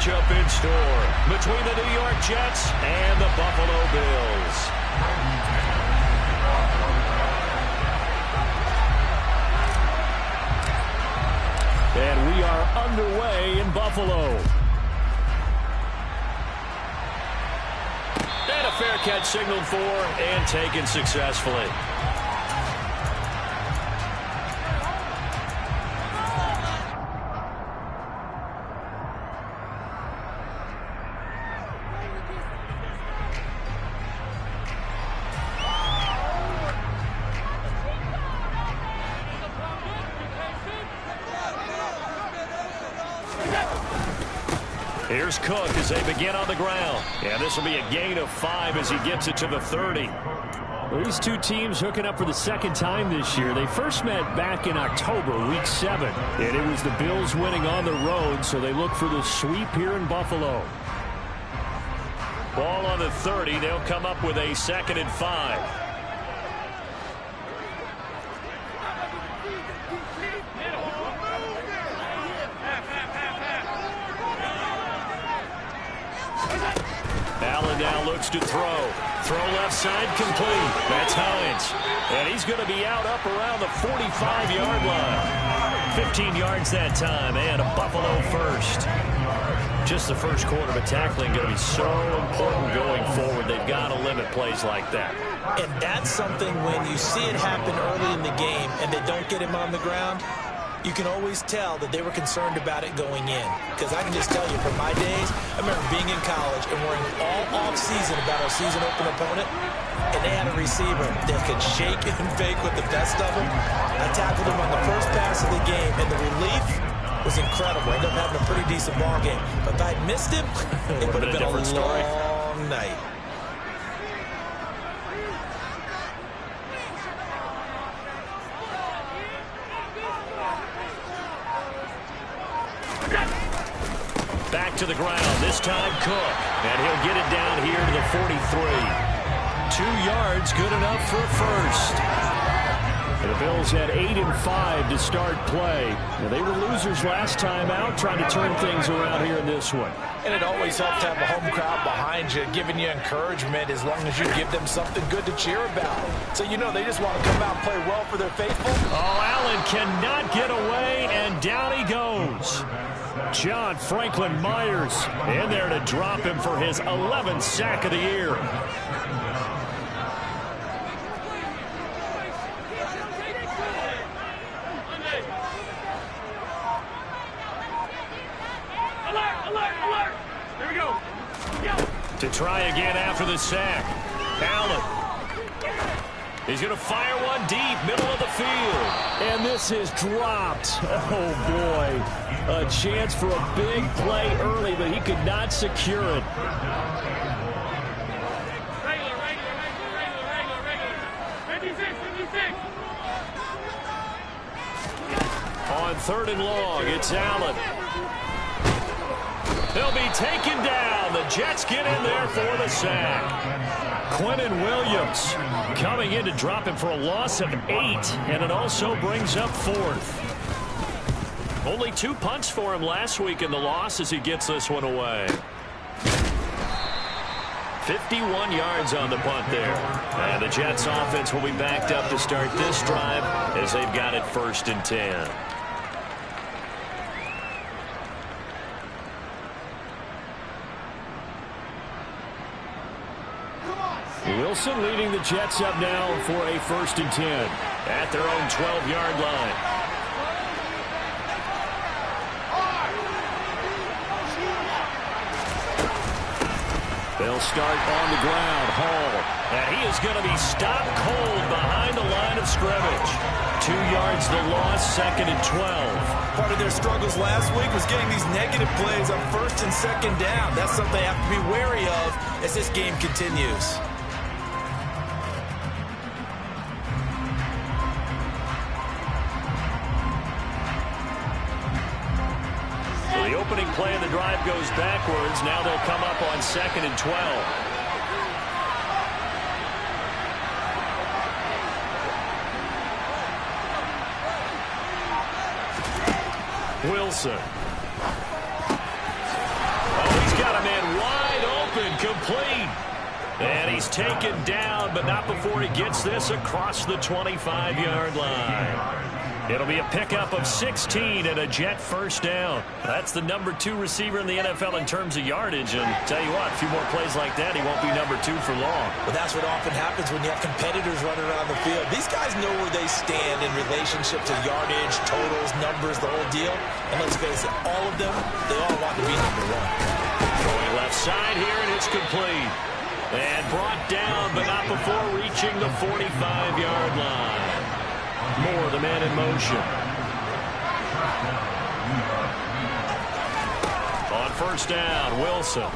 matchup in store between the New York Jets and the Buffalo Bills. And we are underway in Buffalo. And a fair catch signaled for and taken successfully. Here's Cook as they begin on the ground. And this will be a gain of 5 as he gets it to the 30. Well, these two teams hooking up for the second time this year. They first met back in October, Week 7. And it was the Bills winning on the road, so they look for the sweep here in Buffalo. Ball on the 30. They'll come up with a 2nd and 5. Allen now looks to throw. Throw left side complete. That's Hines. And he's going to be out up around the 45-yard line. 15 yards that time and a Buffalo first. Just the first quarter, but tackling going to be so important going forward. They've got to limit plays like that. And that's something when you see it happen early in the game and they don't get him on the ground, you can always tell that they were concerned about it going in. Because I can just tell you, from my days, I remember being in college and worrying all off-season about our season open opponent, and they had a receiver that could shake and fake with the best of them. I tackled him on the first pass of the game, and the relief was incredible. I ended up having a pretty decent ball game. But if I'd missed him, it would have been a long night. Back to the ground, this time Cook. And he'll get it down here to the 43. 2 yards, good enough for a first. And the Bills had 8 and 5 to start play. Now, they were losers last time out, trying to turn things around here in this one. And it always helps to have a home crowd behind you, giving you encouragement as long as you give them something good to cheer about. So, you know, they just want to come out and play well for their faithful. Oh, Allen cannot get away, and down he goes. John Franklin Myers in there to drop him for his 11th sack of the year. To try again after the sack. Allen. He's going to fire one deep, middle of the field. And this is dropped. Oh, boy. A chance for a big play early, but he could not secure it. On 3rd and long, it's Allen. He'll be taken down. The Jets get in there for the sack. Quentin Williams coming in to drop him for a loss of 8, and it also brings up 4th. Only 2 punts for him last week in the loss as he gets this one away. 51 yards on the punt there. And the Jets offense will be backed up to start this drive as they've got it 1st and 10. Wilson leading the Jets up now for a 1st and 10. At their own 12-yard line. They'll start on the ground. Hall. And he is going to be stopped cold behind the line of scrimmage. 2 yards the loss, 2nd and 12. Part of their struggles last week was getting these negative plays on 1st and 2nd down. That's something they have to be wary of as this game continues. The opening play of the drive goes backwards. Now they'll come up on 2nd and 12. Wilson. complete. And he's taken down, but not before he gets this across the 25-yard line. It'll be a pickup of 16 and a Jet first down. That's the number 2 receiver in the NFL in terms of yardage. And tell you what, a few more plays like that, he won't be number 2 for long. Well, that's what often happens when you have competitors running around the field. These guys know where they stand in relationship to yardage, totals, numbers, the whole deal. And let's face it, all of them, they all want to be number 1. Going left side here, and it's complete. And brought down, but not before reaching the 45-yard line. Moore, the man in motion. On first down, Wilson.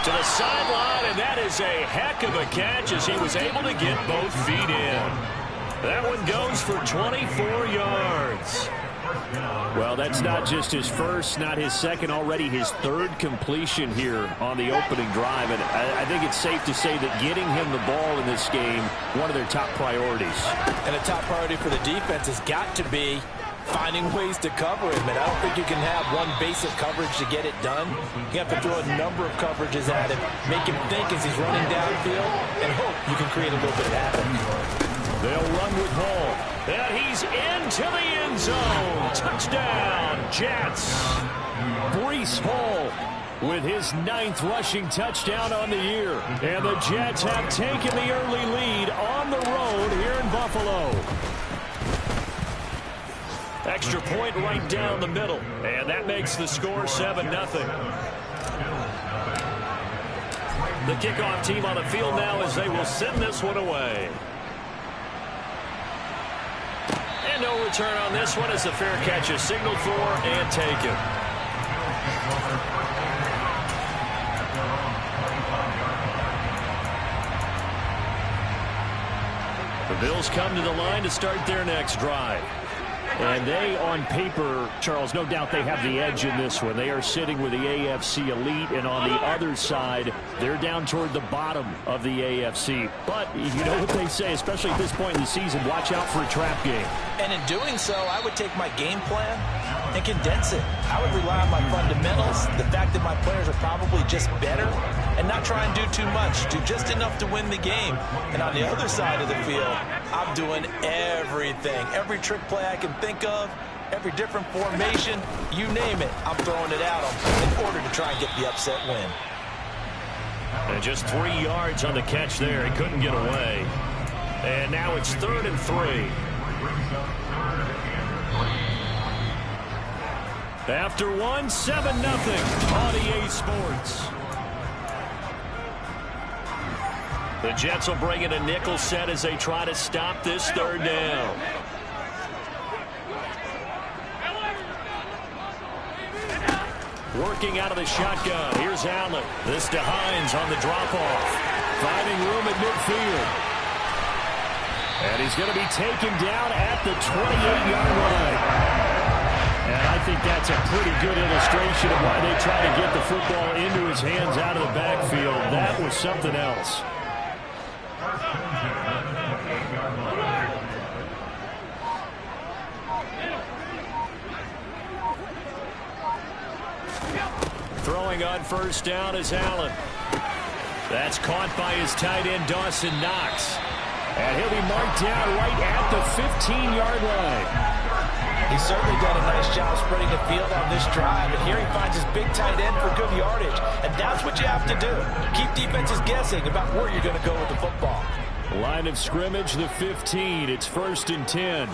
To the sideline, and that is a heck of a catch as he was able to get both feet in. That one goes for 24 yards. Well, that's not just his first, not his second, already his third completion here on the opening drive. And I think it's safe to say that getting him the ball in this game, one of their top priorities. And a top priority for the defense has got to be finding ways to cover him. And I don't think you can have one basic coverage to get it done. You have to throw a number of coverages at him, make him think as he's running downfield, and hope you can create a little bit of havoc. They'll run with Hall. And he's into the end zone. Touchdown, Jets. Breece Hall with his 9th rushing touchdown on the year. And the Jets have taken the early lead on the road here in Buffalo. Extra point right down the middle. And that makes the score 7-0. The kickoff team on the field now as they will send this one away. And no return on this one as the fair catch is signaled for and taken. The Bills come to the line to start their next drive. And they, on paper, Charles, no doubt they have the edge in this one. They are sitting with the AFC elite, and on the other side, they're down toward the bottom of the AFC. But you know what they say, especially at this point in the season, watch out for a trap game. And in doing so, I would take my game plan and condense it. I would rely on my fundamentals, the fact that my players are probably just better, and not try and do too much, do just enough to win the game. And on the other side of the field, I'm doing everything, every trick play I can think of, every different formation, you name it, I'm throwing it at them in order to try and get the upset win. And just 3 yards on the catch there. He couldn't get away. And now it's 3rd and 3. After 1, 7-0 on EA Sports. The Jets will bring in a nickel set as they try to stop this 3rd down. Working out of the shotgun. Here's Allen. This to Hines on the drop-off. Finding room at midfield. And he's going to be taken down at the 28-yard line. And I think that's a pretty good illustration of why they try to get the football into his hands out of the backfield. That was something else. Throwing on first down is Allen. That's caught by his tight end, Dawson Knox. And he'll be marked down right at the 15-yard line. He's certainly done a nice job spreading the field on this drive. And here he finds his big tight end for good yardage. And that's what you have to do. Keep defenses guessing about where you're going to go with the football. Line of scrimmage, the 15. It's 1st and 10.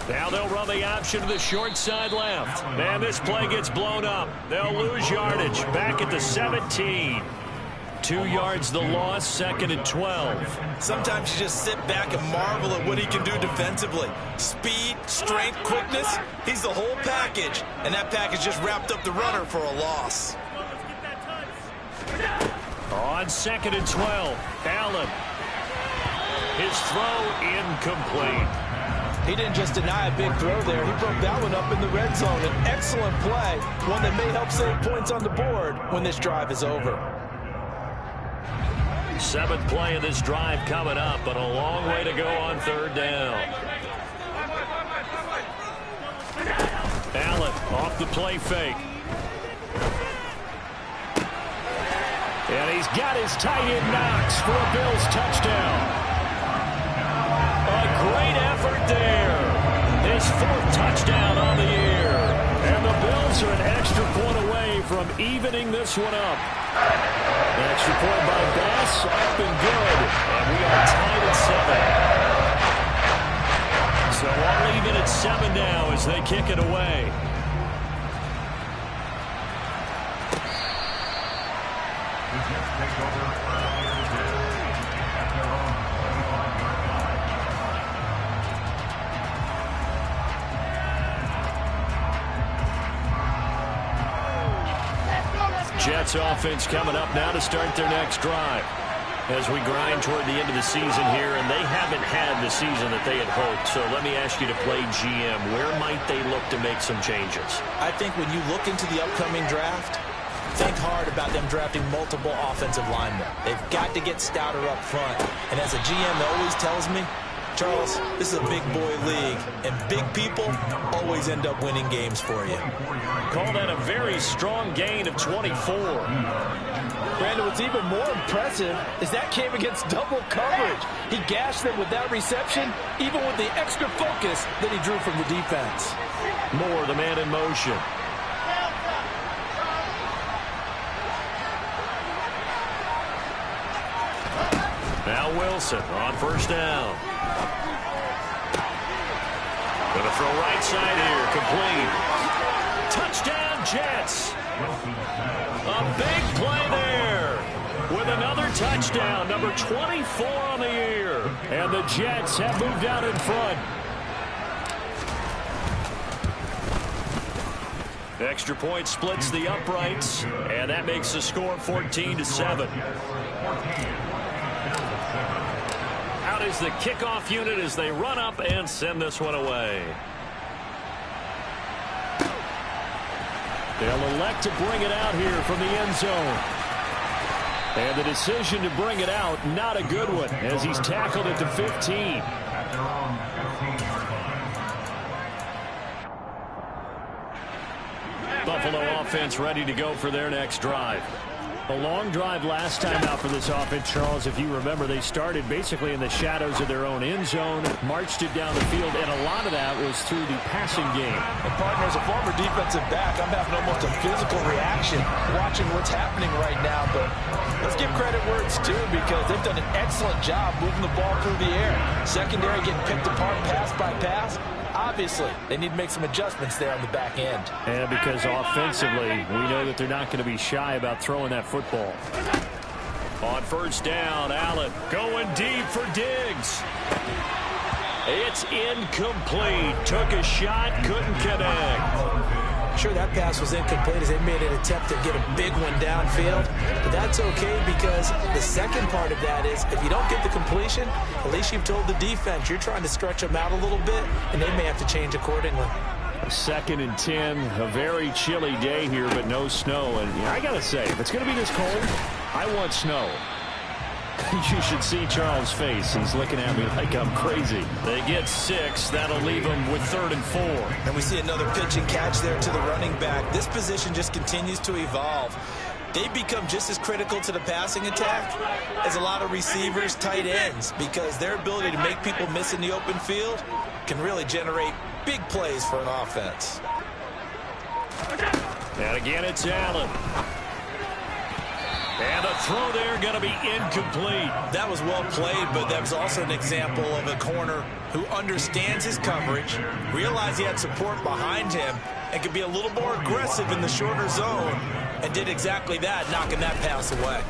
Now they'll run the option to the short side left. And this play gets blown up. They'll lose yardage. Back at the 17. 2 yards the loss, 2nd and 12. Sometimes you just sit back and marvel at what he can do defensively. Speed, strength, quickness, he's the whole package. And that package just wrapped up the runner for a loss. On 2nd and 12, Allen. His throw incomplete. He didn't just deny a big throw there. He broke that one up in the red zone. An excellent play, one that may help save points on the board when this drive is over. 7th play of this drive coming up, but a long way to go on 3rd down. Allen off the play fake. And he's got his tight end Knox for a Bills touchdown. A great effort there. His 4th touchdown on the year. And the Bills are an extra point away from evening this one up. An extra point by Bass, up and good. And we are tied at 7. So all even at 7 now as they kick it away. Jets offense coming up now to start their next drive as we grind toward the end of the season here, and they haven't had the season that they had hoped. So let me ask you to play GM. Where might they look to make some changes? I think when you look into the upcoming draft, think hard about them drafting multiple offensive linemen. They've got to get stouter up front. And as a GM that always tells me, Charles, this is a big boy league, and big people always end up winning games for you. Call that a very strong gain of 24. Brandon, what's even more impressive is that came against double coverage. He gashed them with that reception, even with the extra focus that he drew from the defense. Moore, the man in motion. Now Wilson on first down. Going to throw right side here, complete. Touchdown, Jets. A big play there with another touchdown, number 24 on the year. And the Jets have moved out in front. Extra point splits the uprights, and that makes the score 14-7. Out is the kickoff unit as they run up and send this one away. They'll elect to bring it out here from the end zone. And the decision to bring it out, not a good one, as he's tackled at the 15. Buffalo offense ready to go for their next drive. A long drive last time out for this offense, Charles. If you remember, they started basically in the shadows of their own end zone, marched it down the field, and a lot of that was through the passing game. And partner, as a former defensive back, I'm having almost a physical reaction watching what's happening right now. But let's give credit where it's due, because they've done an excellent job moving the ball through the air. Secondary getting picked apart pass by pass. Obviously, they need to make some adjustments there on the back end. And because offensively, we know that they're not going to be shy about throwing that football. On first down, Allen going deep for Diggs. It's incomplete. Took a shot, couldn't connect. Sure, that pass was incomplete as they made an attempt to get a big one downfield. But that's okay, because the second part of that is if you don't get the completion, at least you've told the defense you're trying to stretch them out a little bit, and they may have to change accordingly. 2nd and 10, a very chilly day here, but no snow. And I got to say, if it's going to be this cold, I want snow. You should see Charles' face. He's looking at me like I'm crazy. They get 6. That'll leave them with 3rd and 4. And we see another pitch and catch there to the running back. This position just continues to evolve. They become just as critical to the passing attack as a lot of receivers, tight ends, because their ability to make people miss in the open field can really generate big plays for an offense. And again, it's Allen. And the throw there going to be incomplete. That was well played, but that was also an example of a corner who understands his coverage, realized he had support behind him, and could be a little more aggressive in the shorter zone, and did exactly that, knocking that pass away.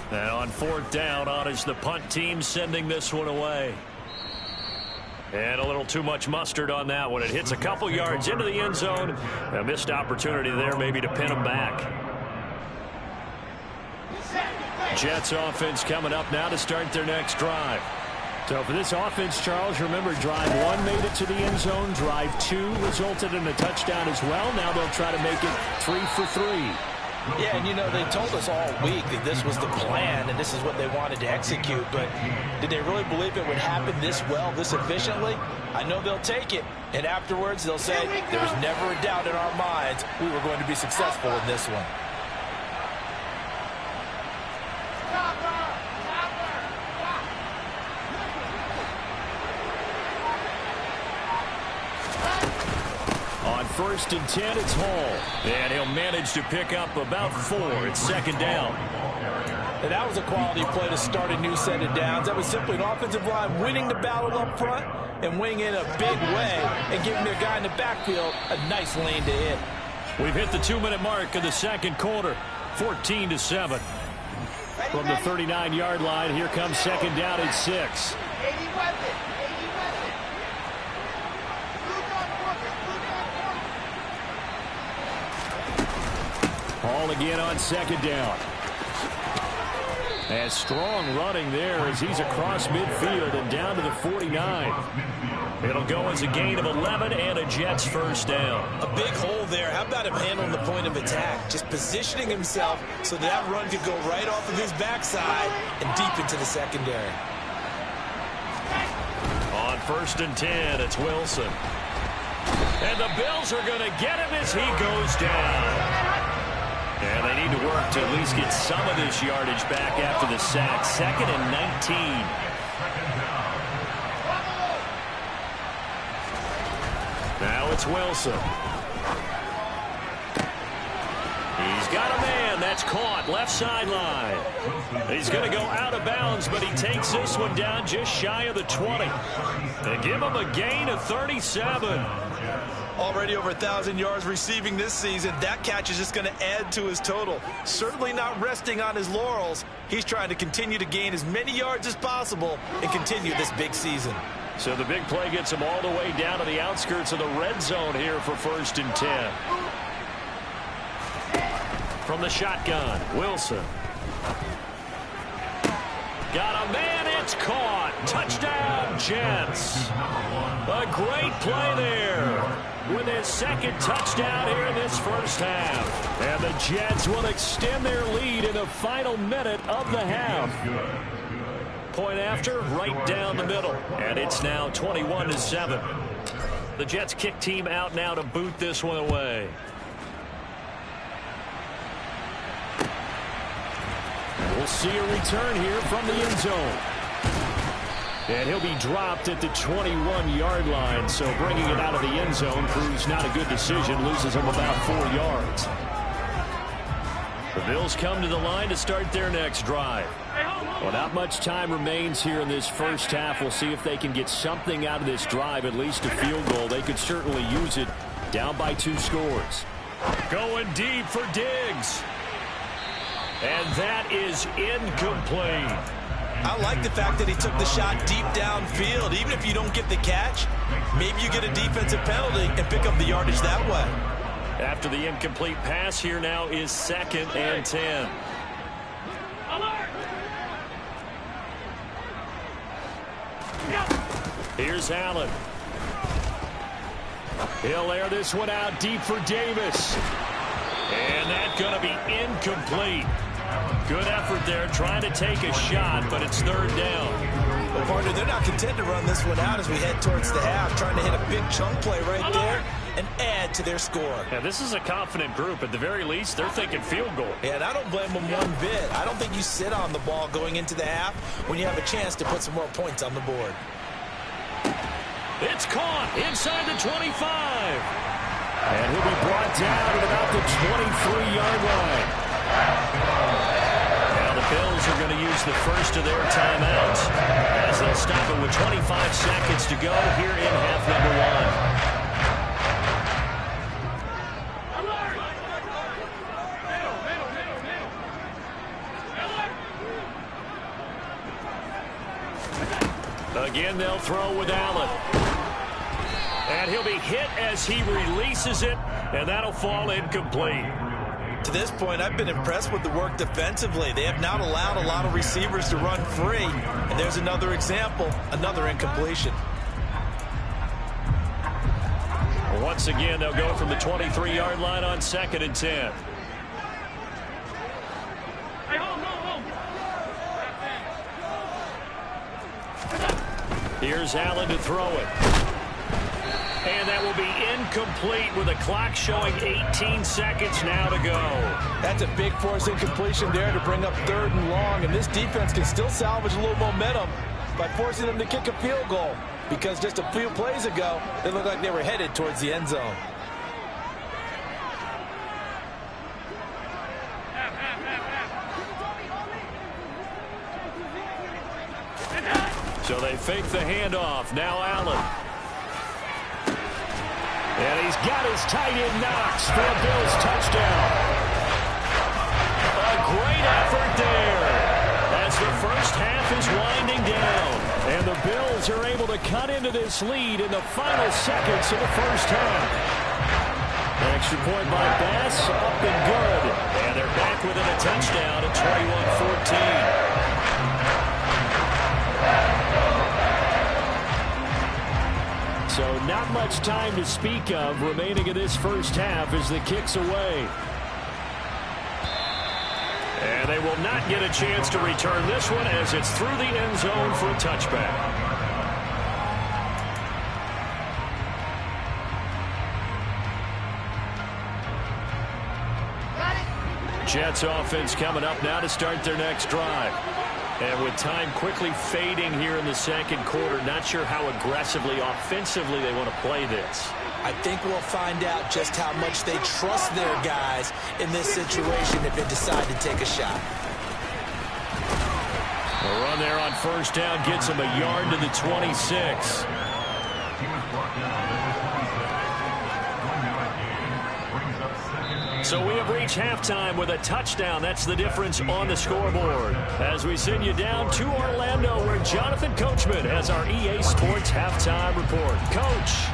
And on 4th down, on is the punt team sending this one away. And a little too much mustard on that one. It hits a couple yards into the end zone. A missed opportunity there maybe to pin them back. Jets offense coming up now to start their next drive. So for this offense, Charles, remember, drive 1 made it to the end zone. Drive 2 resulted in a touchdown as well. Now they'll try to make it 3 for 3. Yeah, and you know, they told us all week that this was the plan and this is what they wanted to execute, but did they really believe it would happen this well, this efficiently? I know they'll take it, and afterwards they'll say, there was never a doubt in our minds we were going to be successful in this one. first and 10. It's Hall. And he'll manage to pick up about 4. It's second down. And that was a quality play to start a new set of downs. That was simply an offensive line winning the battle up front and winning in a big way and giving their guy in the backfield a nice lane to hit. We've hit the 2-minute mark of the second quarter, 14-7. From the 39-yard line, here comes second down and 6. Hall again on second down. And strong running there as he's across midfield and down to the 49. It'll go as a gain of 11 and a Jets first down. A big hole there. How about him handling the point of attack? Just positioning himself so that run could go right off of his backside and deep into the secondary. On first and 10, it's Wilson. And the Bills are going to get him as he goes down. And they need to work to at least get some of this yardage back after the sack. Second and 19. Now it's Wilson. He's got a man. That's caught. Left sideline. He's going to go out of bounds, but he takes this one down just shy of the 20. They give him a gain of 37. Already over 1,000 yards receiving this season. That catch is just going to add to his total. Certainly not resting on his laurels. He's trying to continue to gain as many yards as possible and continue this big season. So the big play gets him all the way down to the outskirts of the red zone here for first and 10. From the shotgun, Wilson. Got a man, it's caught. Touchdown, Jets. A great play there with his second touchdown here in this first half. And the Jets will extend their lead in the final minute of the half. Point after, right down the middle. And it's now 21-7. The Jets kick team out now to boot this one away. We'll see a return here from the end zone. And he'll be dropped at the 21-yard line, so bringing it out of the end zone proves not a good decision, loses him about 4 yards. The Bills come to the line to start their next drive. Well, not much time remains here in this first half. We'll see if they can get something out of this drive, at least a field goal. They could certainly use it, down by 2 scores. Going deep for Diggs. And that is incomplete. I like the fact that he took the shot deep downfield. Even if you don't get the catch, maybe you get a defensive penalty and pick up the yardage that way. After the incomplete pass, here now is second and 10. Here's Allen. He'll air this one out deep for Davis. And that's going to be incomplete. Good effort there, trying to take a shot, but it's third down. Well, partner, they're not content to run this one out as we head towards the half, trying to hit a big chunk play right there and add to their score. Yeah, this is a confident group. At the very least, they're thinking field goal. Yeah, and I don't blame them one bit. I don't think you sit on the ball going into the half when you have a chance to put some more points on the board. It's caught inside the 25. And he'll be brought down at about the 23-yard line. Now the Bills are going to use the first of their timeouts as they'll stop it with 25 seconds to go here in half number 1. Again, they'll throw with Allen. And he'll be hit as he releases it, and that'll fall incomplete. To this point, I've been impressed with the work defensively. They have not allowed a lot of receivers to run free. And there's another example, another incompletion. Once again, they'll go from the 23-yard line on second and 10. Here's Allen to throw it. And that will be incomplete with the clock showing 18 seconds now to go. That's a big force incompletion there to bring up third and long. And this defense can still salvage a little momentum by forcing them to kick a field goal. Because just a few plays ago, they looked like they were headed towards the end zone. So they fake the handoff. Now Allen. And he's got his tight end Knox for a Bills touchdown. A great effort there as the first half is winding down. And the Bills are able to cut into this lead in the final seconds of the first half. An extra point by Bass, up and good. And they're back within a touchdown at 21-14. So not much time to speak of remaining in this first half as the kick's away. And they will not get a chance to return this one as it's through the end zone for a touchback. Jets offense coming up now to start their next drive. And with time quickly fading here in the second quarter, not sure how aggressively, offensively they want to play this. I think we'll find out just how much they trust their guys in this situation if they decide to take a shot. A run there on first down gets them a yard to the 26. So we have reached halftime with a touchdown. That's the difference on the scoreboard. As we send you down to Orlando, where Jonathan Coachman has our EA Sports halftime report. Coach.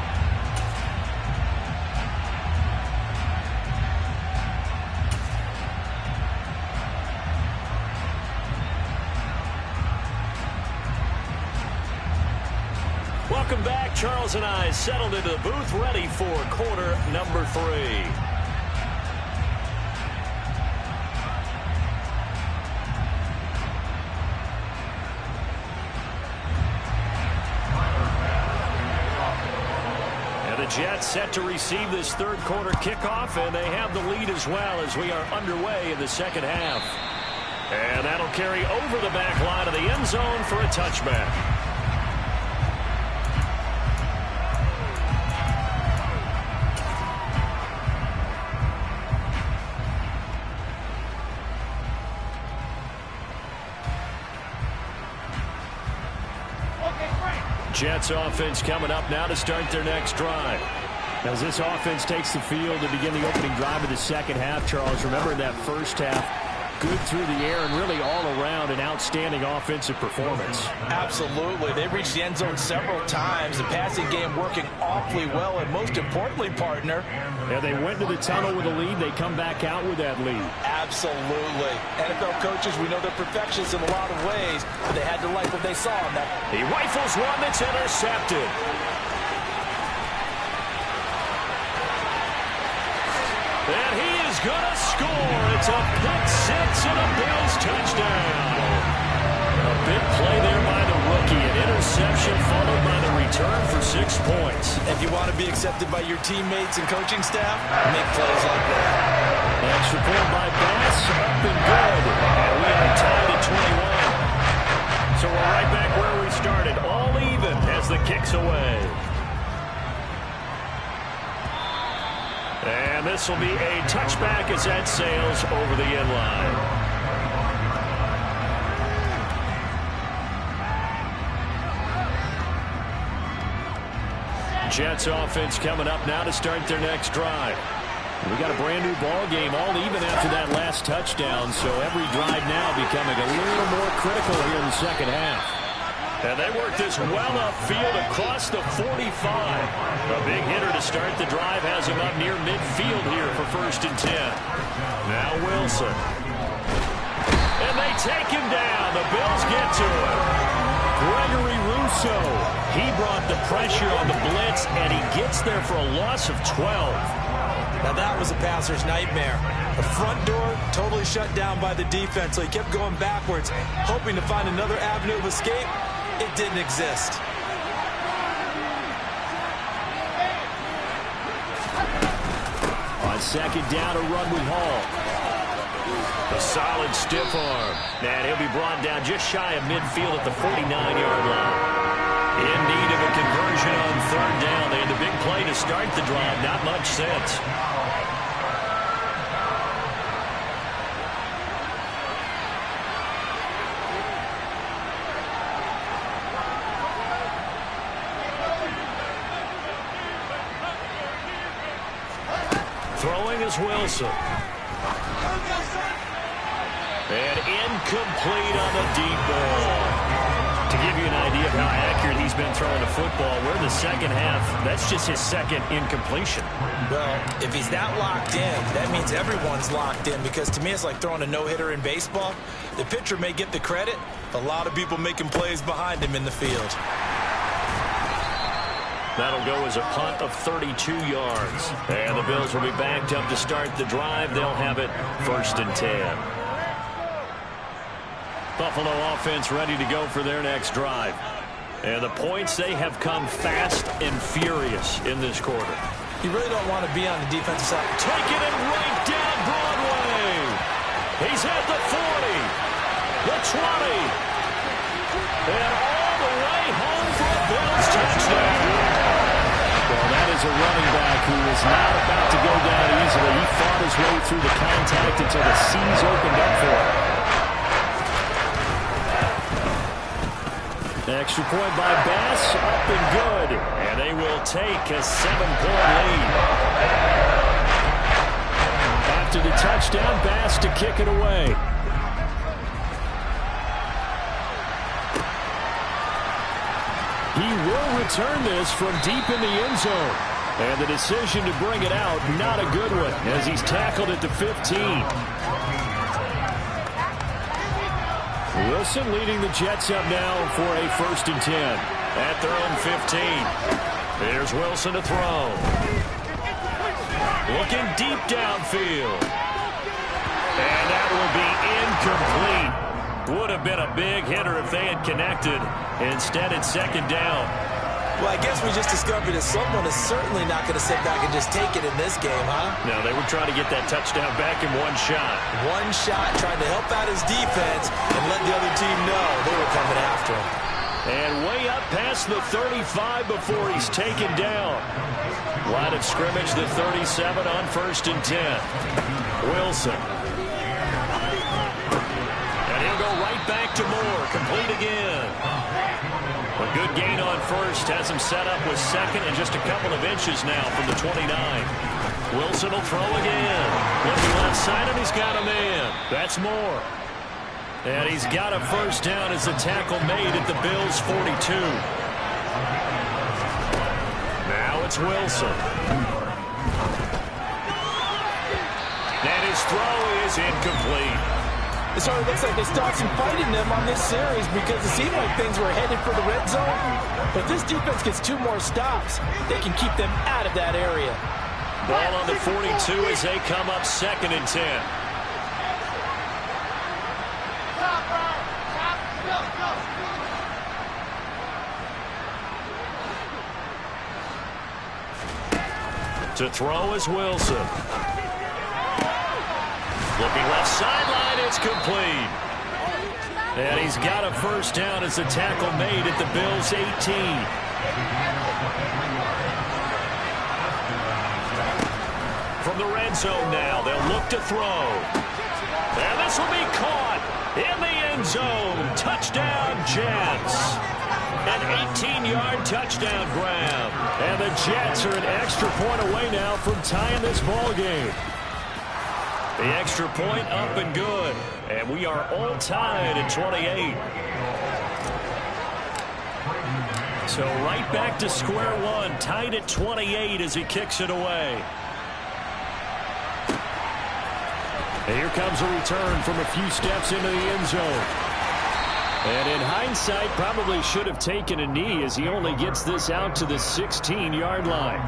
Welcome back. Charles and I settled into the booth, ready for quarter number 3. Jets set to receive this third quarter kickoff, and they have the lead as well as we are underway in the second half. And that'll carry over the back line of the end zone for a touchback. Jets offense coming up now to start their next drive. As this offense takes the field to begin the opening drive of the second half, Charles, remember in that first half, good through the air and really all around an outstanding offensive performance. Absolutely. They reached the end zone several times. The passing game working awfully well, and most importantly, partner. Yeah, they went to the tunnel with a lead. They come back out with that lead. Absolutely. NFL coaches, we know they're perfectionists in a lot of ways, but they had to like what they saw on that. He rifles one that's intercepted. And he is going to score. It's a pick six and a Bills touchdown. A big play there by the rookie. An interception followed by the return for 6 points. If you want to be accepted by your teammates and coaching staff, make plays like that. Extra point by Bass, up and good. And we are tied at 21. So we're right back where we started, all even as the kick's away. And this will be a touchback as that sails over the end line. Jets offense coming up now to start their next drive. We got a brand new ball game, all even after that last touchdown, so every drive now becoming a little more critical here in the second half. And they work this well upfield across the 45. A big hitter to start the drive has him up near midfield here for 1st and 10. Now Wilson. And they take him down. The Bills get to him. Gregory Rousseau. He brought the pressure on the blitz, and he gets there for a loss of 12. Now that was a passer's nightmare. The front door totally shut down by the defense, so he kept going backwards, hoping to find another avenue of escape. It didn't exist. On second down, a run with Hall. A solid stiff arm. And he'll be brought down just shy of midfield at the 49-yard line. In need of a conversion on third down. They had the big play to start the drive. Not much sense. Throwing is Wilson. And incomplete on the deep ball. To give you an idea of how accurate he's been throwing the football, we're in the second half. That's just his second incompletion. Well, if he's that locked in, that means everyone's locked in, because to me it's like throwing a no-hitter in baseball. The pitcher may get the credit, a lot of people making plays behind him in the field. That'll go as a punt of 32 yards. And the Bills will be backed up to start the drive. They'll have it 1st and 10. Buffalo offense ready to go for their next drive. And the points, they have come fast and furious in this quarter. You really don't want to be on the defensive side. Taking it right down Broadway. He's at the 40, the 20, and all the way home for a Bills touchdown. Well, that is a running back who is not about to go down easily. He fought his way through the contact until the seams opened up for him. Extra point by Bass, up and good. And they will take a 7-point lead. After the touchdown, Bass to kick it away. He will return this from deep in the end zone. And the decision to bring it out, not a good one, as he's tackled at the 15. Wilson leading the Jets up now for a 1st and 10 at their own 15. Here's Wilson to throw. Looking deep downfield. And that will be incomplete. Would have been a big hitter if they had connected. Instead, it's 2nd down. Well, I guess we just discovered that someone is certainly not going to sit back and just take it in this game, huh? No, they were trying to get that touchdown back in one shot. One shot, trying to help out his defense and let the other team know they were coming after him. And way up past the 35 before he's taken down. Line of scrimmage, the 37 on 1st and 10. Wilson. And he'll go right back to Moore. Complete again. A good gain on 1st has him set up with 2nd and just a couple of inches now from the 29. Wilson will throw again. Looking left side, and he's got a man. That's Moore. And he's got a 1st down as the tackle made at the Bills' 42. Now it's Wilson. And his throw is incomplete. It sort of looks like they start some fight in them on this series, because it seemed like things were headed for the red zone. But this defense gets 2 more stops. They can keep them out of that area. Ball on the 42 as they come up 2nd and 10. To throw is Wilson. Looking left sideline, it's complete. And he's got a 1st down as the tackle made at the Bills' 18. From the red zone now, they'll look to throw. And this will be caught in the end zone. Touchdown, Jets. An 18-yard touchdown grab. And the Jets are an extra point away now from tying this ball game. The extra point up and good. And we are all tied at 28. So right back to square one. Tied at 28 as he kicks it away. And here comes a return from a few steps into the end zone. And in hindsight, probably should have taken a knee as he only gets this out to the 16-yard line.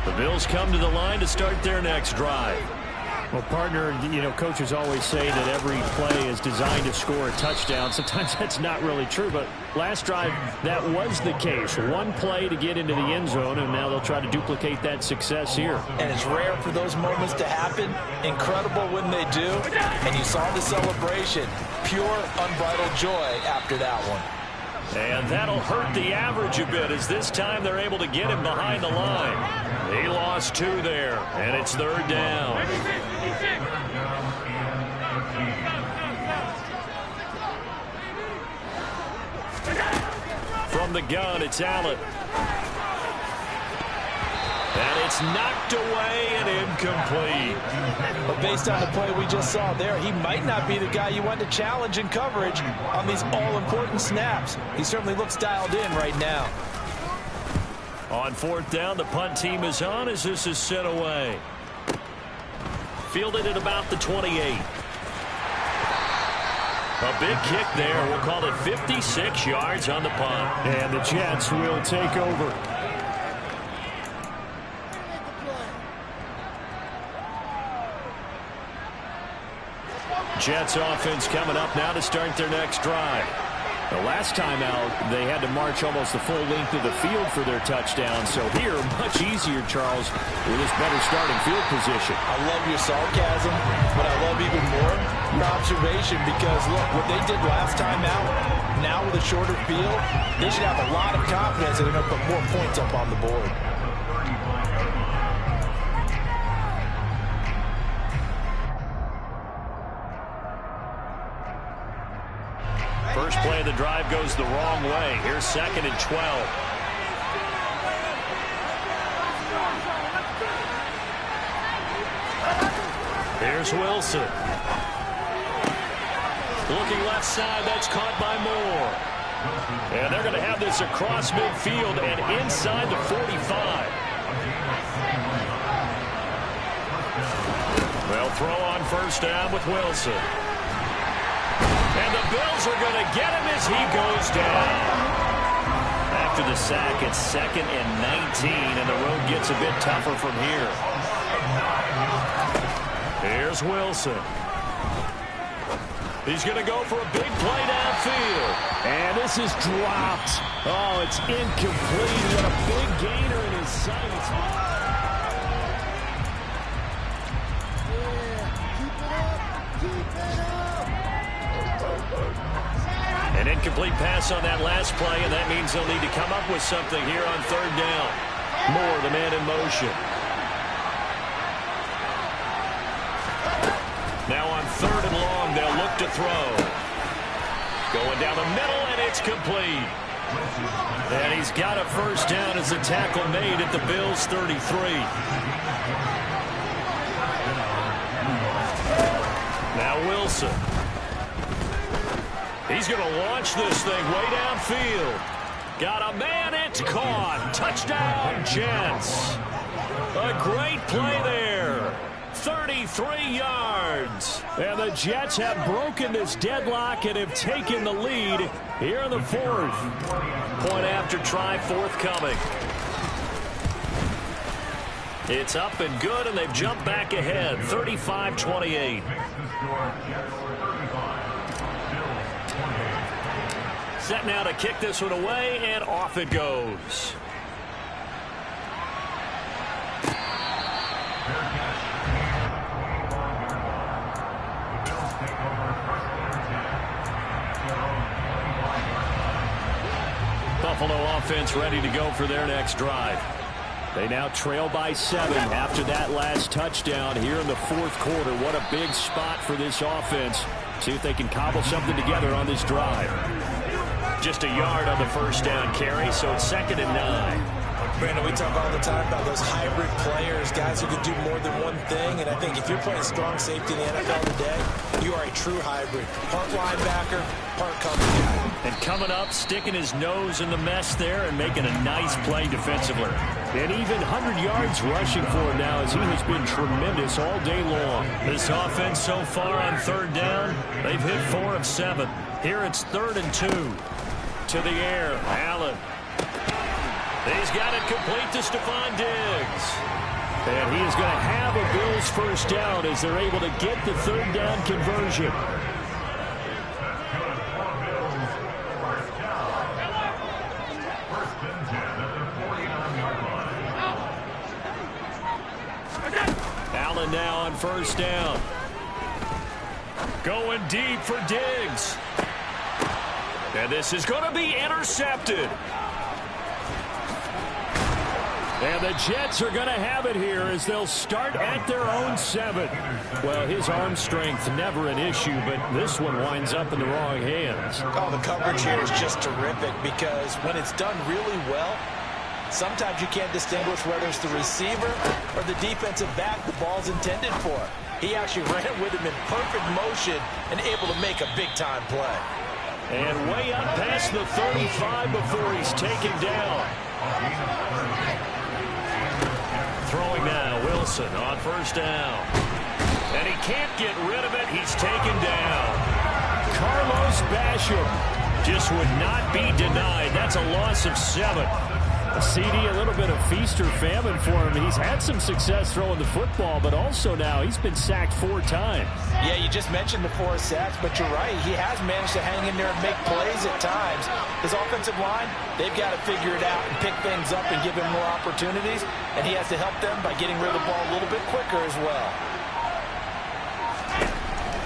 The Bills come to the line to start their next drive. Well, partner, you know, coaches always say that every play is designed to score a touchdown. Sometimes that's not really true, but last drive, that was the case. One play to get into the end zone, and now they'll try to duplicate that success here. And it's rare for those moments to happen. Incredible when they do. And you saw the celebration. Pure, unbridled joy after that one. And that'll hurt the average a bit, as this time they're able to get him behind the line. He lost 2 there, and it's 3rd down. From the gun, it's Allen. And it's knocked away and incomplete. But based on the play we just saw there, he might not be the guy you want to challenge in coverage on these all-important snaps. He certainly looks dialed in right now. On fourth down, the punt team is on as this is sent away. Fielded at about the 28. A big kick there. We'll call it 56 yards on the punt. And the Jets will take over. Jets offense coming up now to start their next drive. The last time out, they had to march almost the full length of the field for their touchdown. So here, much easier, Charles, with this better starting field position. I love your sarcasm, but I love even more your observation because, look, what they did last time out, now with a shorter field, they should have a lot of confidence that they're going to put more points up on the board. First play of the drive goes the wrong way. Here's 2nd and 12. Here's Wilson. Looking left side, that's caught by Moore. And they're going to have this across midfield and inside the 45. They'll throw on first down with Wilson. And the Bills are going to get him as he goes down. After the sack, it's 2nd and 19, and the road gets a bit tougher from here. Here's Wilson. He's going to go for a big play downfield. And this is dropped. Oh, it's incomplete. What a big gainer in his sights. An incomplete pass on that last play, and that means they'll need to come up with something here on third down. Moore, the man in motion. Now on 3rd and long, they'll look to throw. Going down the middle, and it's complete. And he's got a first down as the tackle made at the Bills' 33. Now Wilson. He's going to launch this thing way downfield. Got a man, it's caught. Touchdown, Jets. A great play there. 33 yards. And the Jets have broken this deadlock and have taken the lead here in the 4th. Point after try forthcoming. It's up and good, and they've jumped back ahead, 35-28. Set now to kick this one away, and off it goes. Buffalo offense ready to go for their next drive. They now trail by 7 after that last touchdown here in the 4th quarter. What a big spot for this offense. See if they can cobble something together on this drive. Just a yard on the first down carry, so it's 2nd and 9. Brandon, we talk all the time about those hybrid players, guys who can do more than one thing. And I think if you're playing strong safety in the NFL today, you are a true hybrid. Part linebacker, part cover guy. And coming up, sticking his nose in the mess there and making a nice play defensively. And even 100 yards rushing for him now as he has been tremendous all day long. This offense so far on third down, they've hit 4 of 7. Here it's 3rd and 2. To the air, Allen. He's got it complete to Stephon Diggs. And he is going to have a Bills first down as they're able to get the 3rd down conversion. Allen now on first down. Going deep for Diggs. And this is going to be intercepted. And the Jets are going to have it here as they'll start at their own 7. Well, his arm strength never an issue, but this one winds up in the wrong hands. Oh, the coverage here is just terrific because when it's done really well, Sometimes you can't distinguish whether it's the receiver or the defensive back the ball's intended for. He actually ran with him in perfect motion and able to make a big-time play. And way up past the 35 before he's taken down. Throwing now, Wilson on first down. And he can't get rid of it. He's taken down. Carlos Basham just would not be denied. That's a loss of 7. CD, a little bit of feast or famine for him. He's had some success throwing the football, but also now he's been sacked 4 times. Yeah, you just mentioned the 4 sacks, but you're right. He has managed to hang in there and make plays at times. His offensive line, they've got to figure it out and pick things up and give him more opportunities, and he has to help them by getting rid of the ball a little bit quicker as well.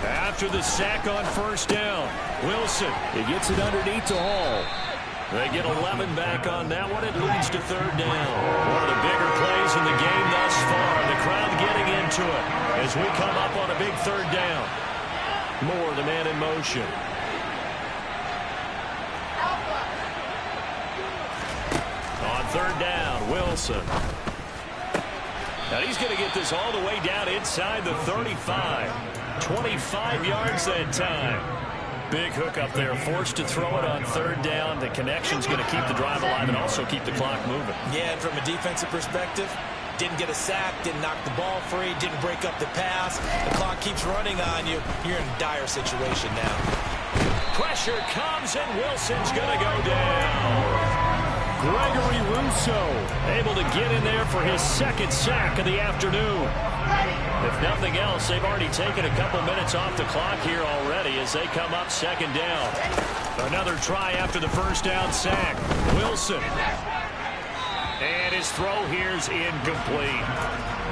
After the sack on first down, Wilson, he gets it underneath to Hall. They get 11 back on that one. It leads to third down. One of the bigger plays in the game thus far. The crowd getting into it as we come up on a big third down. Moore, the man in motion. On third down, Wilson. Now he's going to get this all the way down inside the 35. 25 yards that time. Big hook up there, forced to throw it on third down. The connection's going to keep the drive alive and also keep the clock moving. Yeah, and from a defensive perspective, didn't get a sack, didn't knock the ball free, didn't break up the pass. The clock keeps running on you. You're in a dire situation now. Pressure comes, and Wilson's going to go down. Gregory Rousseau able to get in there for his second sack of the afternoon. If nothing else, they've already taken a couple minutes off the clock here already as they come up second down. Another try after the first down sack. Wilson. And his throw here's incomplete.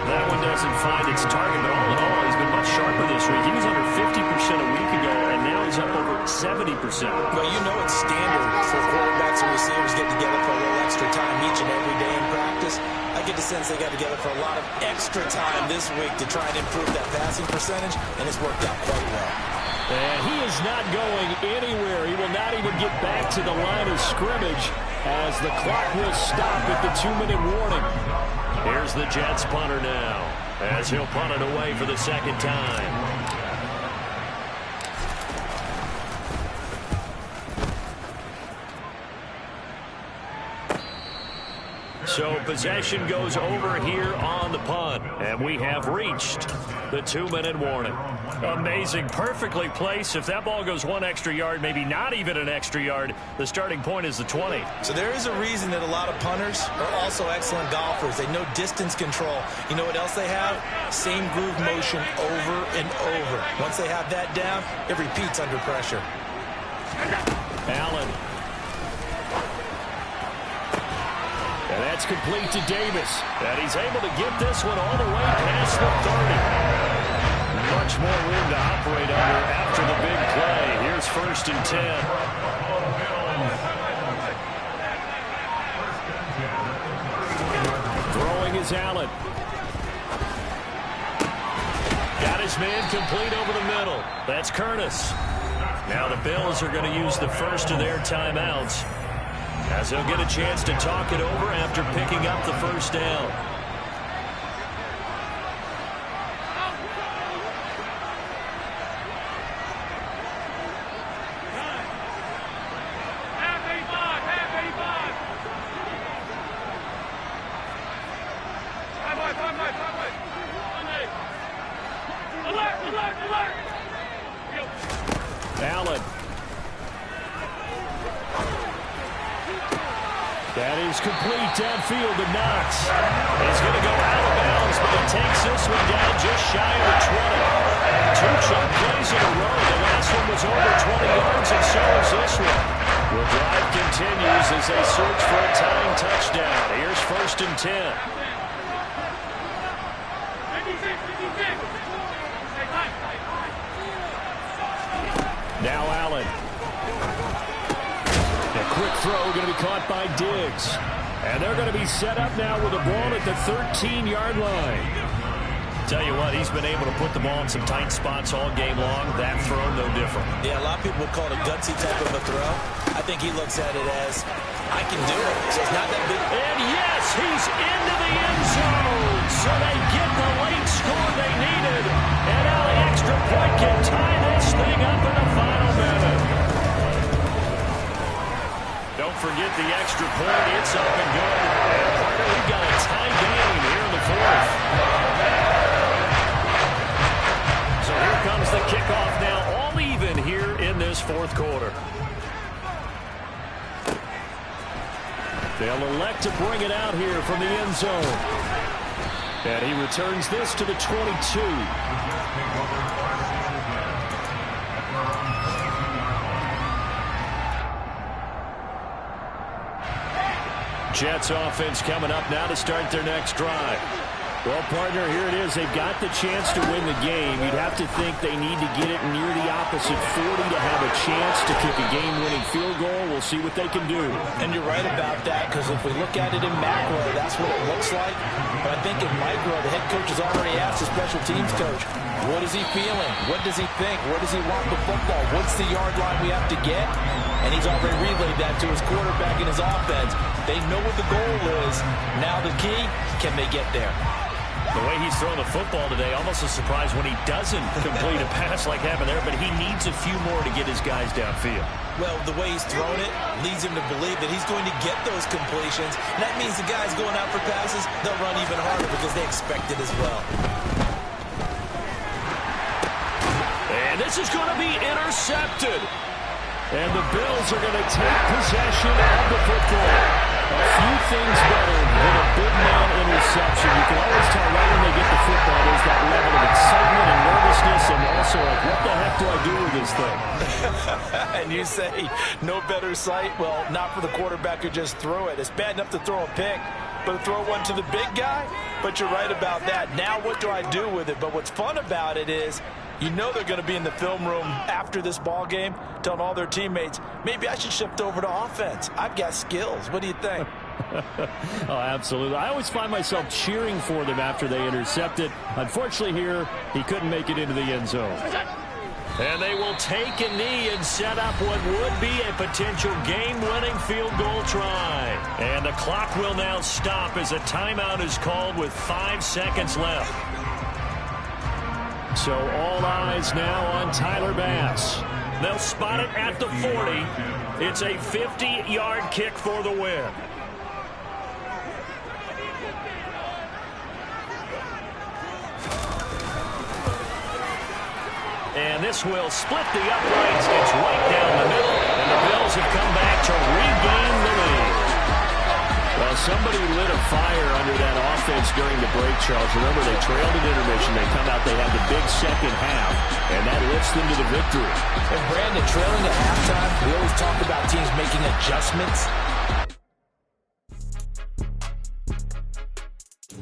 That one doesn't find its target, but all in all, he's been much sharper this week. He was under 50% a week ago, and now he's up over 70%. Well, you know it's standard for quarterbacks and receivers get together for a little extra time each and every day in practice. I get the sense they got together for a lot of extra time this week to try and improve that passing percentage, and it's worked out quite well. And he is not going anywhere. He will not even get back to the line of scrimmage as the clock will stop at the 2-minute warning. Here's the Jets punter now as he'll punt it away for the second time. So possession goes over here on the punt, and we have reached the 2-minute warning. Amazing, perfectly placed. If that ball goes 1 extra yard, maybe not even an extra yard, the starting point is the 20. So there is a reason that a lot of punters are also excellent golfers. They know distance control. You know what else they have? Same groove motion over and over. Once they have that down, it repeats under pressure. Allen. And that's complete to Davis. And he's able to get this one all the way past the 30. Much more room to operate under after the big play. Here's 1st and 10. Throwing is Allen. Got his man complete over the middle. That's Curtis. Now the Bills are going to use the first of their timeouts, as they'll get a chance to talk it over after picking up the first down. Allen. That is complete downfield to Knox. He's going to go out of bounds, but he takes this one down just shy of the 20. 2 chunk plays in a row. The last one was over 20 yards, and so is this one. The drive continues as they search for a tying touchdown. Here's 1st and 10. Now Allen. A quick throw going to be caught by Diggs. And they're going to be set up now with the ball at the 13-yard line. Tell you what, he's been able to put the ball in some tight spots all game long. That throw, no different. Yeah, a lot of people would call it a gutsy type of a throw. I think he looks at it as, I can do it. So it's not that big. And yes, he's into the end zone. So they get the late score they needed. And now the extra point can tie this thing up in the final minute. Don't forget the extra point. It's up and good. And partner, we've got a tie game here in the fourth. So here comes the kickoff now, all even here in this fourth quarter. They'll elect to bring it out here from the end zone. And he returns this to the 22. Jets offense coming up now to start their next drive. Well, partner, here it is. They've got the chance to win the game. You'd have to think they need to get it near the opposite 40 to have a chance to kick a game-winning field goal. We'll see what they can do. And you're right about that, because if we look at it in macro, that's what it looks like. But I think in micro, the head coach has already asked the special teams coach, what is he feeling? What does he think? Where does he want the football? What's the yard line we have to get? And he's already relayed that to his quarterback and his offense. They know what the goal is. Now the key, can they get there? The way he's throwing the football today, almost a surprise when he doesn't complete a pass like happened there, but he needs a few more to get his guys downfield. Well, the way he's thrown it leads him to believe that he's going to get those completions. And that means the guys going out for passes, they'll run even harder because they expect it as well. And this is going to be intercepted. And the Bills are going to take possession of the football. A few things better than a big man interception. You can always tell right when they get the football, there's that level of excitement and nervousness, and also like, what the heck do I do with this thing? And you say, no better sight? Well, not for the quarterback who just threw it. It's bad enough to throw a pick, but to throw one to the big guy? But you're right about that. Now what do I do with it? But what's fun about it is, you know they're going to be in the film room after this ball game telling all their teammates, maybe I should shift over to offense. I've got skills. What do you think? Oh, absolutely. I always find myself cheering for them after they intercept it. Unfortunately here, he couldn't make it into the end zone. And they will take a knee and set up what would be a potential game-winning field goal try. And the clock will now stop as a timeout is called with 5 seconds left. So all eyes now on Tyler Bass. They'll spot it at the 40. It's a 50-yard kick for the win. And this will split the uprights. It's right down the middle. And the Bills have come back to regain the lead. Well, somebody lit a fire under that offense during the break, Charles. Remember, they trailed at intermission. They come out, they have the big second half, and that lifts them to the victory. And Brandon, trailing at halftime, we always talk about teams making adjustments.